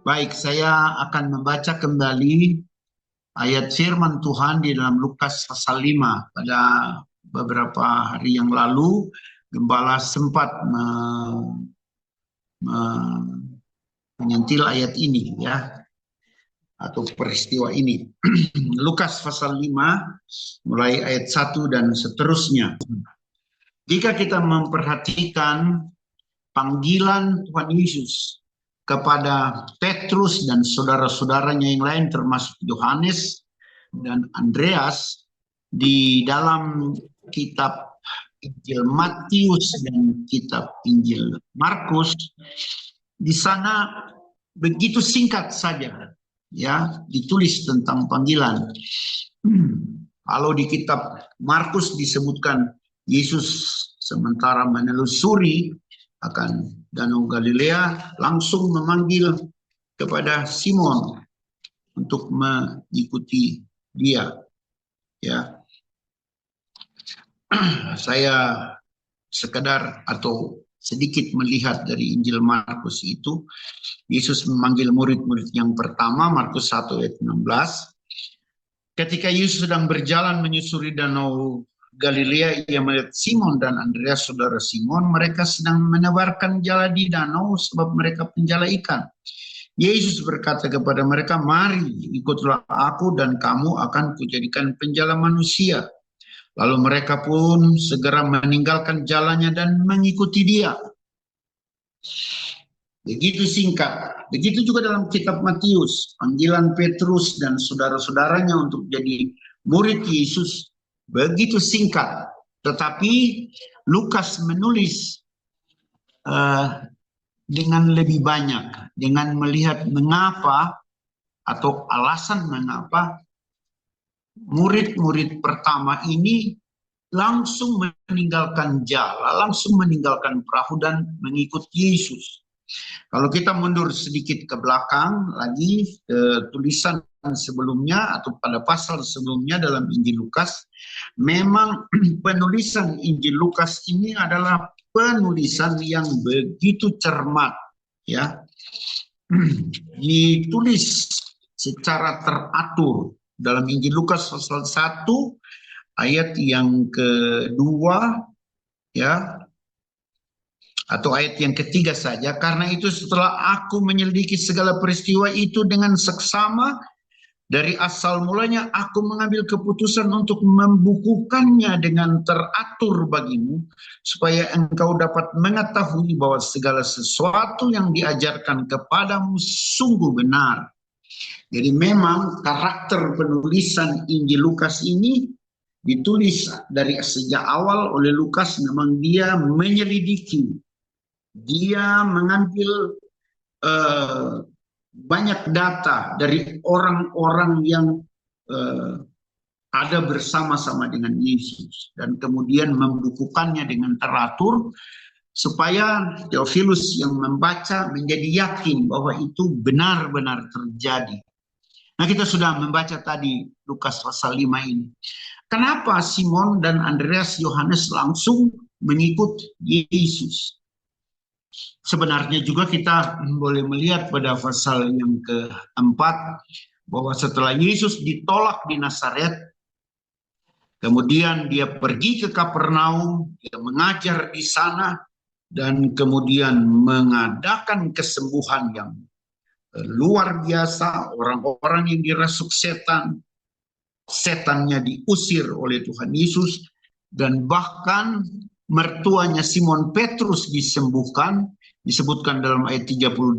Baik, saya akan membaca kembali ayat firman Tuhan di dalam Lukas pasal 5. Pada beberapa hari yang lalu, Gembala sempat menyentil ayat ini ya, atau peristiwa ini. Lukas pasal 5, mulai ayat 1 dan seterusnya. Jika kita memperhatikan panggilan Tuhan Yesus kepada Petrus dan saudara-saudaranya yang lain termasuk Yohanes dan Andreas di dalam kitab Injil Matius dan kitab Injil Markus, di sana begitu singkat saja ya ditulis tentang panggilan. Kalau di kitab Markus disebutkan Yesus sementara menelusuri akan Danau Galilea langsung memanggil kepada Simon untuk mengikuti dia. Ya, saya sekedar atau sedikit melihat dari Injil Markus itu, Yesus memanggil murid-murid yang pertama, Markus 1 ayat 16. Ketika Yesus sedang berjalan menyusuri Danau Galilea, ia melihat Simon dan Andreas, saudara Simon. Mereka sedang menebarkan jala di danau sebab mereka penjala ikan. Yesus berkata kepada mereka, "Mari, ikutlah aku dan kamu akan kujadikan penjala manusia." Lalu mereka pun segera meninggalkan jalannya dan mengikuti dia. Begitu singkat. Begitu juga dalam kitab Matius, panggilan Petrus dan saudara-saudaranya untuk jadi murid Yesus begitu singkat. Tetapi Lukas menulis dengan lebih banyak, dengan melihat mengapa atau alasan mengapa murid-murid pertama ini langsung meninggalkan jala, langsung meninggalkan perahu dan mengikut Yesus. Kalau kita mundur sedikit ke belakang lagi, tulisan sebelumnya atau pada pasal sebelumnya dalam Injil Lukas, memang penulisan Injil Lukas ini adalah penulisan yang begitu cermat, ya, ditulis secara teratur. Dalam Injil Lukas pasal 1 ayat yang kedua, ya, atau ayat yang ketiga saja. Karena itu setelah aku menyelidiki segala peristiwa itu dengan seksama, dari asal mulanya aku mengambil keputusan untuk membukukannya dengan teratur bagimu, supaya engkau dapat mengetahui bahwa segala sesuatu yang diajarkan kepadamu sungguh benar. Jadi memang karakter penulisan Injil Lukas ini ditulis dari sejak awal oleh Lukas, memang dia menyelidiki. Dia mengambil banyak data dari orang-orang yang ada bersama-sama dengan Yesus dan kemudian membukukannya dengan teratur supaya Theophilus yang membaca menjadi yakin bahwa itu benar-benar terjadi. Nah, kita sudah membaca tadi Lukas pasal 5 ini. Kenapa Simon dan Andreas Yohanes langsung mengikut Yesus? Sebenarnya juga kita boleh melihat pada pasal yang keempat bahwa setelah Yesus ditolak di Nazaret, kemudian dia pergi ke Kapernaum, dia mengajar di sana, dan kemudian mengadakan kesembuhan yang luar biasa. Orang-orang yang dirasuk setan, setannya diusir oleh Tuhan Yesus, dan bahkan mertuanya Simon Petrus disembuhkan, disebutkan dalam ayat 38,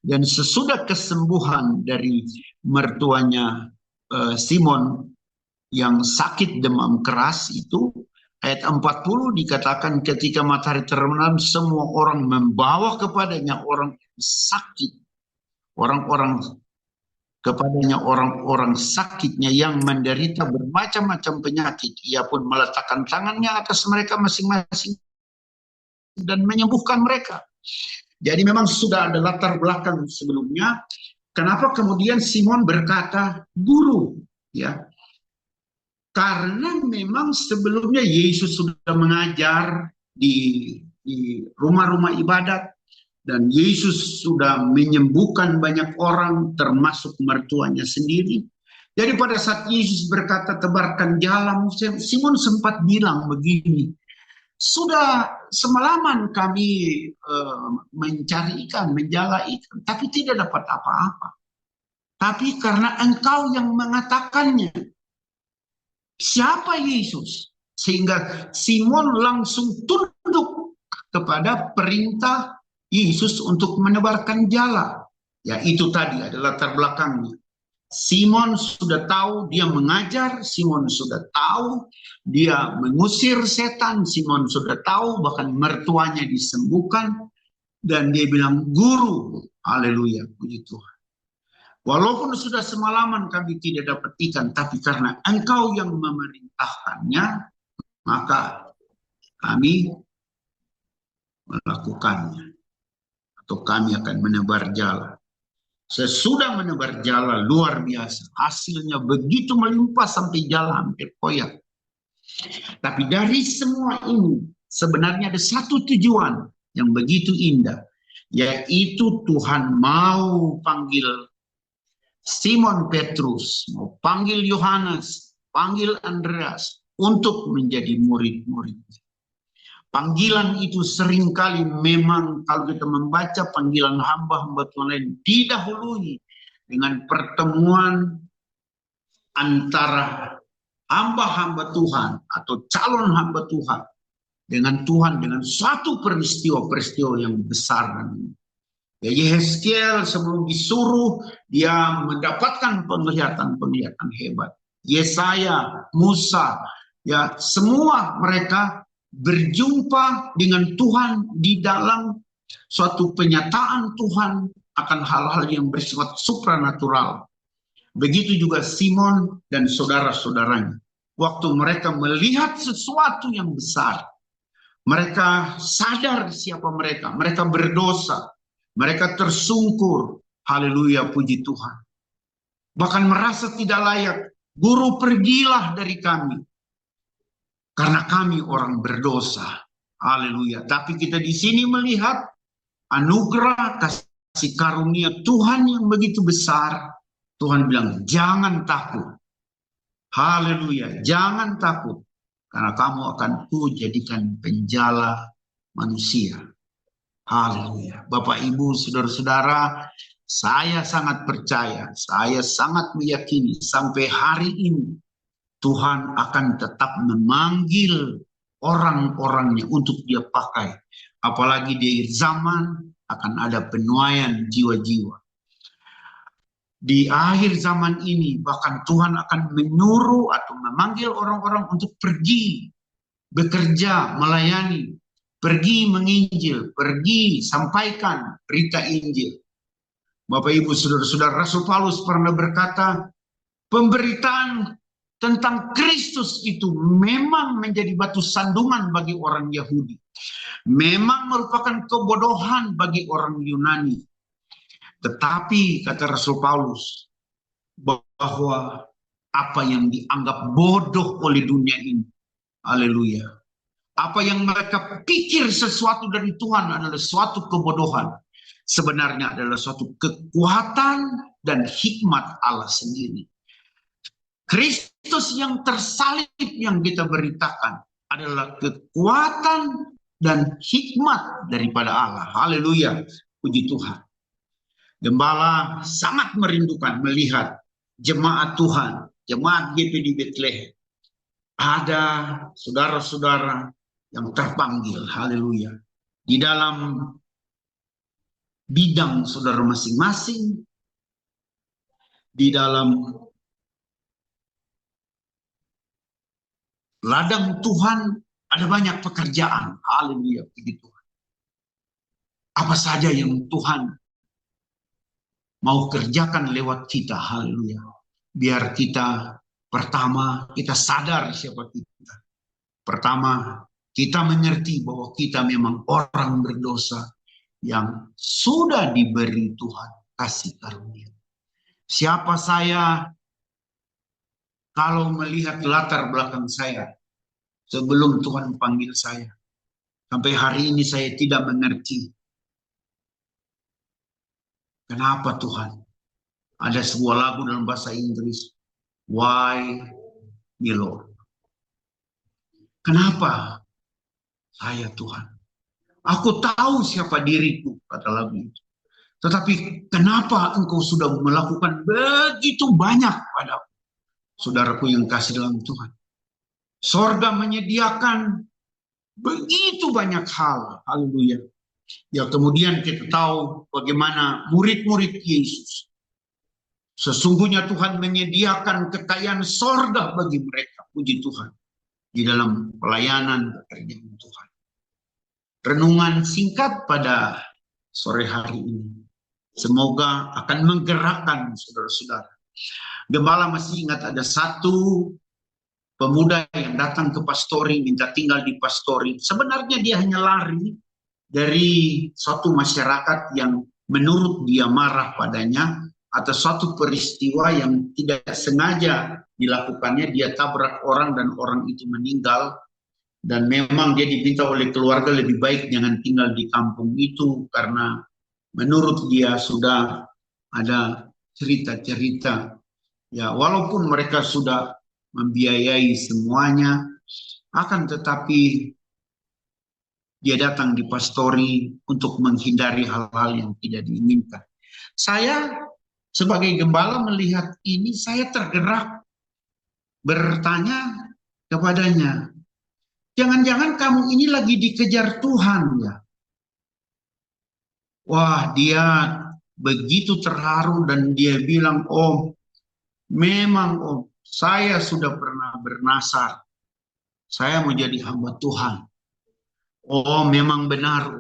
dan sesudah kesembuhan dari mertuanya Simon yang sakit demam keras itu, ayat 40 dikatakan ketika matahari terbenam semua orang membawa kepadanya orang sakit, orang-orang sakitnya yang menderita bermacam-macam penyakit. Ia pun meletakkan tangannya atas mereka masing-masing dan menyembuhkan mereka. Jadi memang sudah ada latar belakang sebelumnya. Kenapa kemudian Simon berkata guru? Ya, karena memang sebelumnya Yesus sudah mengajar di rumah-rumah ibadat Dan Yesus sudah menyembuhkan banyak orang, termasuk mertuanya sendiri. Jadi pada saat Yesus berkata tebarkan jala, Simon sempat bilang begini, sudah semalaman kami mencari ikan, menjala ikan, tapi tidak dapat apa-apa. Tapi karena engkau yang mengatakannya, siapa Yesus? Sehingga Simon langsung tunduk kepada perintah Yesus untuk menebarkan jala. Ya, itu tadi adalah latar belakangnya. Simon sudah tahu dia mengajar, Simon sudah tahu dia mengusir setan, Simon sudah tahu bahkan mertuanya disembuhkan, dan dia bilang, guru, haleluya, puji Tuhan. Walaupun sudah semalaman kami tidak dapat ikan, tapi karena engkau yang memerintahkannya, maka kami melakukannya. Atau kami akan menebar jala. Sesudah menebar jala luar biasa. Hasilnya begitu melimpah sampai jala hampir koyak. Tapi dari semua ini sebenarnya ada satu tujuan yang begitu indah. Yaitu Tuhan mau panggil Simon Petrus, mau panggil Yohanes, panggil Andreas untuk menjadi murid-muridnya. Panggilan itu seringkali memang kalau kita membaca panggilan hamba-hamba Tuhan lain didahului dengan pertemuan antara hamba-hamba Tuhan atau calon hamba Tuhan dengan suatu peristiwa-peristiwa yang besar. Ya, Yehezkiel sebelum disuruh dia mendapatkan penglihatan-penglihatan hebat. Yesaya, Musa, ya semua mereka berjumpa dengan Tuhan di dalam suatu penyataan Tuhan akan hal-hal yang bersifat supranatural. Begitu juga Simon dan saudara-saudaranya. Waktu mereka melihat sesuatu yang besar, mereka sadar siapa mereka. Mereka berdosa, mereka tersungkur. Haleluya, puji Tuhan. Bahkan merasa tidak layak. Guru, pergilah dari kami. Karena kami orang berdosa. Haleluya. Tapi kita di sini melihat anugerah kasih karunia Tuhan yang begitu besar. Tuhan bilang, jangan takut. Haleluya. Jangan takut. Karena kamu akan kujadikan penjala manusia. Haleluya. Bapak, Ibu, saudara-saudara, saya sangat percaya. Saya sangat meyakini sampai hari ini. Tuhan akan tetap memanggil orang-orangnya untuk dia pakai. Apalagi di zaman akan ada penuaian jiwa-jiwa. Di akhir zaman ini bahkan Tuhan akan menyuruh atau memanggil orang-orang untuk pergi, bekerja, melayani, pergi menginjil, pergi sampaikan berita Injil. Bapak, Ibu, saudara-saudara, Rasul Paulus pernah berkata, pemberitaan tentang Kristus itu memang menjadi batu sandungan bagi orang Yahudi. Memang merupakan kebodohan bagi orang Yunani. Tetapi kata Rasul Paulus bahwa apa yang dianggap bodoh oleh dunia ini, haleluya, apa yang mereka pikir sesuatu dari Tuhan adalah suatu kebodohan, sebenarnya adalah suatu kekuatan dan hikmat Allah sendiri. Kristus yang tersalib yang kita beritakan adalah kekuatan dan hikmat daripada Allah. Haleluya, puji Tuhan. Gembala sangat merindukan melihat jemaat Tuhan, jemaat GPD Bethlehem. Ada saudara-saudara yang terpanggil, haleluya, di dalam bidang saudara masing-masing, di dalam ladang Tuhan ada banyak pekerjaan. Haleluya, begitu. Apa saja yang Tuhan mau kerjakan lewat kita. Haleluya. Biar kita pertama kita sadar siapa kita. Pertama kita mengerti bahwa kita memang orang berdosa yang sudah diberi Tuhan kasih karunia. Siapa saya kalau melihat latar belakang saya sebelum Tuhan panggil saya, sampai hari ini saya tidak mengerti Kenapa Tuhan? Ada sebuah lagu dalam bahasa Inggris, Why Me Lord? Kenapa saya Tuhan? Aku tahu siapa diriku, kata lagu itu. Tetapi kenapa engkau sudah melakukan begitu banyak padaku? Saudaraku yang kasih dalam Tuhan. Sorga menyediakan begitu banyak hal. Haleluya. Ya, kemudian kita tahu bagaimana murid-murid Yesus. Sesungguhnya Tuhan menyediakan kekayaan sorga bagi mereka. Puji Tuhan. Di dalam pelayanan pekerjaan Tuhan. Renungan singkat pada sore hari ini. Semoga akan menggerakkan saudara-saudara. Gembala masih ingat ada satu pemuda yang datang ke pastori, minta tinggal di pastori. Sebenarnya dia hanya lari dari suatu masyarakat yang menurut dia marah padanya, atau suatu peristiwa yang tidak sengaja dilakukannya, dia tabrak orang dan orang itu meninggal. Dan memang dia diminta oleh keluarga lebih baik jangan tinggal di kampung itu, karena menurut dia sudah ada cerita-cerita. Ya, walaupun mereka sudah membiayai semuanya, akan tetapi dia datang di pastori untuk menghindari hal-hal yang tidak diinginkan. Saya sebagai gembala melihat ini, saya tergerak bertanya kepadanya, jangan-jangan kamu ini lagi dikejar Tuhan ya? Wah, dia begitu terharu dan dia bilang, oh memang om, saya sudah pernah bernasar. Saya mau jadi hamba Tuhan. Oh memang benar.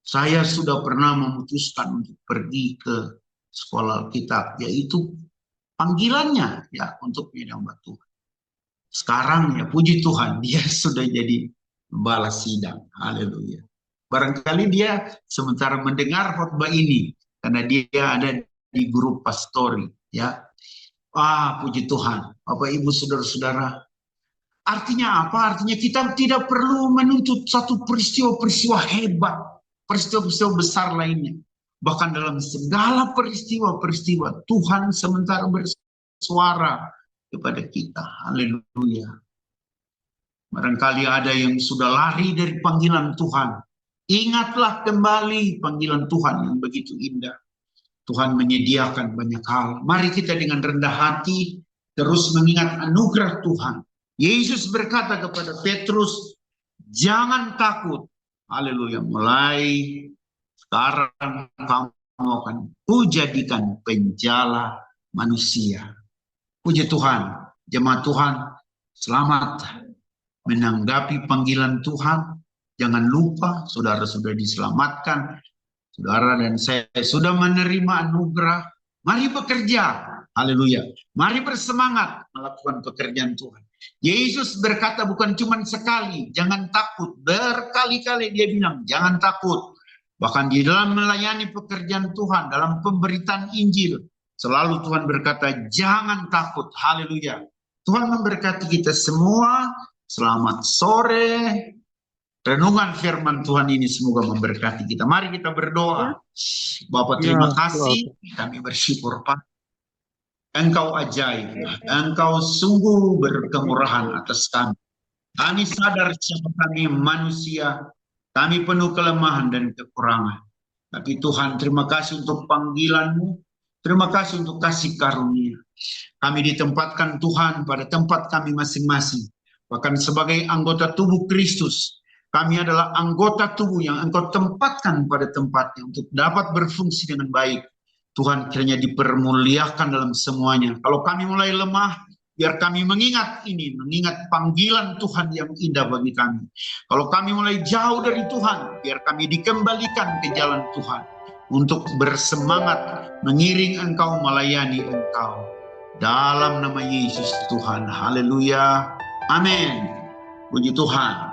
Saya sudah pernah memutuskan untuk pergi ke sekolah Alkitab. Yaitu panggilannya ya untuk menjadi hamba Tuhan. Sekarang ya puji Tuhan dia sudah jadi gembala sidang. Haleluya. Barangkali dia sementara mendengar khotbah ini. Karena dia ada di grup pastori. Ya. Puji Tuhan. Bapak Ibu saudara-saudara. Artinya apa? Artinya kita tidak perlu menuntut satu peristiwa-peristiwa hebat. Peristiwa-peristiwa besar lainnya. Bahkan dalam segala peristiwa-peristiwa. Tuhan sementara bersuara kepada kita. Haleluya. Barangkali ada yang sudah lari dari panggilan Tuhan. Ingatlah kembali panggilan Tuhan yang begitu indah. Tuhan menyediakan banyak hal. Mari kita dengan rendah hati terus mengingat anugerah Tuhan. Yesus berkata kepada Petrus, jangan takut. Haleluya. Mulai sekarang kamu akan kujadikan penjala manusia. Puji Tuhan. Jemaat Tuhan, selamat menanggapi panggilan Tuhan. Jangan lupa, saudara sudah diselamatkan. Saudara dan saya sudah menerima anugerah. Mari bekerja. Haleluya. Mari bersemangat melakukan pekerjaan Tuhan. Yesus berkata bukan cuma sekali, jangan takut. Berkali-kali dia bilang, jangan takut. Bahkan di dalam melayani pekerjaan Tuhan, dalam pemberitaan Injil, selalu Tuhan berkata, jangan takut. Haleluya. Tuhan memberkati kita semua. Selamat sore. Renungan firman Tuhan ini semoga memberkati kita. Mari kita berdoa. Bapak terima kasih. Kami bersyukur Pak. Engkau ajaib. Engkau sungguh berkemurahan atas kami. Kami sadar siapa kami manusia. Kami penuh kelemahan dan kekurangan. Tapi Tuhan terima kasih untuk panggilan-Mu. Terima kasih untuk kasih karunia. Kami ditempatkan Tuhan pada tempat kami masing-masing. Bahkan sebagai anggota tubuh Kristus. Kami adalah anggota tubuh yang Engkau tempatkan pada tempatnya untuk dapat berfungsi dengan baik. Tuhan kiranya dipermuliakan dalam semuanya. Kalau kami mulai lemah, biar kami mengingat ini, mengingat panggilan Tuhan yang indah bagi kami. Kalau kami mulai jauh dari Tuhan, biar kami dikembalikan ke jalan Tuhan. Untuk bersemangat mengiring Engkau, melayani Engkau. Dalam nama Yesus Tuhan. Haleluya. Amin. Puji Tuhan.